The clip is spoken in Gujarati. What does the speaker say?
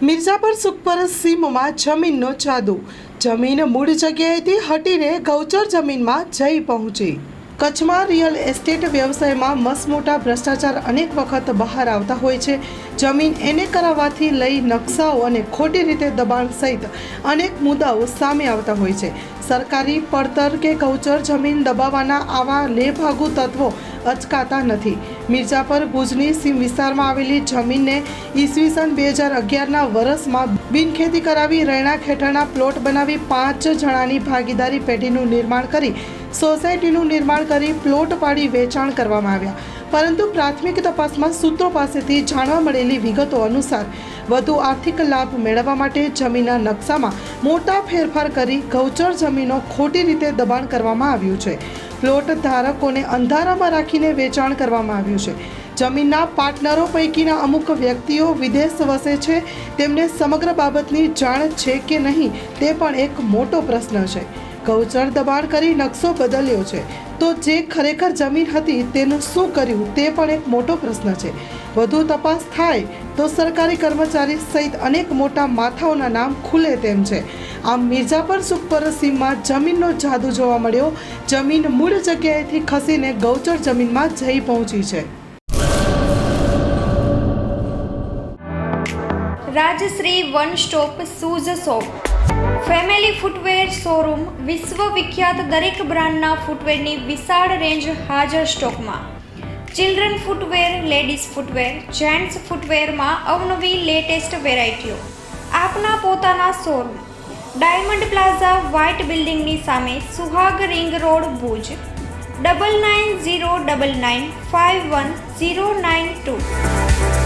મિર્ઝાપર સુખપર સીમમાં જમીનનો જાદુ. જમીન મૂળ જગ્યાએથી હટીને ગૌચર જમીનમાં જઈ પહોંચી. કચ્છમાં રિયલ એસ્ટેટ વ્યવસાયમાં મસમોટા ભ્રષ્ટાચાર અનેક વખત બહાર આવતા હોય છે. જમીન એને કરાવવાથી લઈ નકશાઓ અને ખોટી રીતે દબાણ સહિત અનેક મુદ્દાઓ સામે આવતા હોય છે. સરકારી પડતર કે ગૌચર જમીન દબાવવાના આવા લેભાગુ તત્વો અચકાતા નથી. મિર્ઝાપર ભુજની સીમ વિસ્તારમાં આવેલી જમીનને ઈસવીસન 2011ના વર્ષમાં બિનખેતી કરાવી રહેણાંક હેઠળના પ્લોટ બનાવી 5 જણાની ભાગીદારી પેઢીનું નિર્માણ કરી સોસાયટીનું નિર્માણ કરી પ્લોટ પાડી વેચાણ કરવામાં આવ્યા. પરંતુ પ્રાથમિક તપાસમાં સૂત્રો પાસેથી જાણવા મળેલી વિગતો અનુસાર વધુ આર્થિક લાભ મેળવવા માટે જમીનના નકશામાં મોટા ફેરફાર કરી ગૌચર જમીનો ખોટી રીતે દબાણ કરવામાં આવ્યું છે. પ્લોટ ધારકોને અંધારામાં રાખીને વેચાણ કરવામાં આવ્યું છે. જમીનના પાર્ટનરો પૈકીના અમુક વ્યક્તિઓ વિદેશ વસે છે. તેમને સમગ્ર બાબતની જાણ છે કે નહીં તે પણ એક મોટો પ્રશ્ન છે. ગૌચર દબાણ કરી નકશો બદલ્યો છે તો જે ખરેખર જમીન હતી તેનું શું કર્યું તે પણ એક મોટો પ્રશ્ન છે. વધુ તપાસ થાય તો સરકારી કર્મચારી સહિત અનેક મોટા માથાઓના નામ ખુલે તેમ છે. આમ મિર્ઝાપર સુખપર સીમમાં જમીનનો જાદુ જોવા મળ્યો. જમીન મૂળ જગ્યાએથી ખસીને ગૌચર જમીનમાં જઈ પહોંચી છે. Rajshree one stop shoes shop family footwear showroom. વિશ્વ વિખ્યાત દરેક બ્રાન્ડના ફૂટવેરની વિશાળ રેન્જ હાજર સ્ટોકમાં. Children footwear, ladies footwear, gents ફૂટવેરમાં અવનવી લેટેસ્ટ વેરાયટીઓ. આપના પોતાના શોરૂમ ડાયમંડ પ્લાઝા, વ્હાઇટ બિલ્ડિંગની સામે, સુહાગ રિંગ રોડ, ભુજ. 9909951092.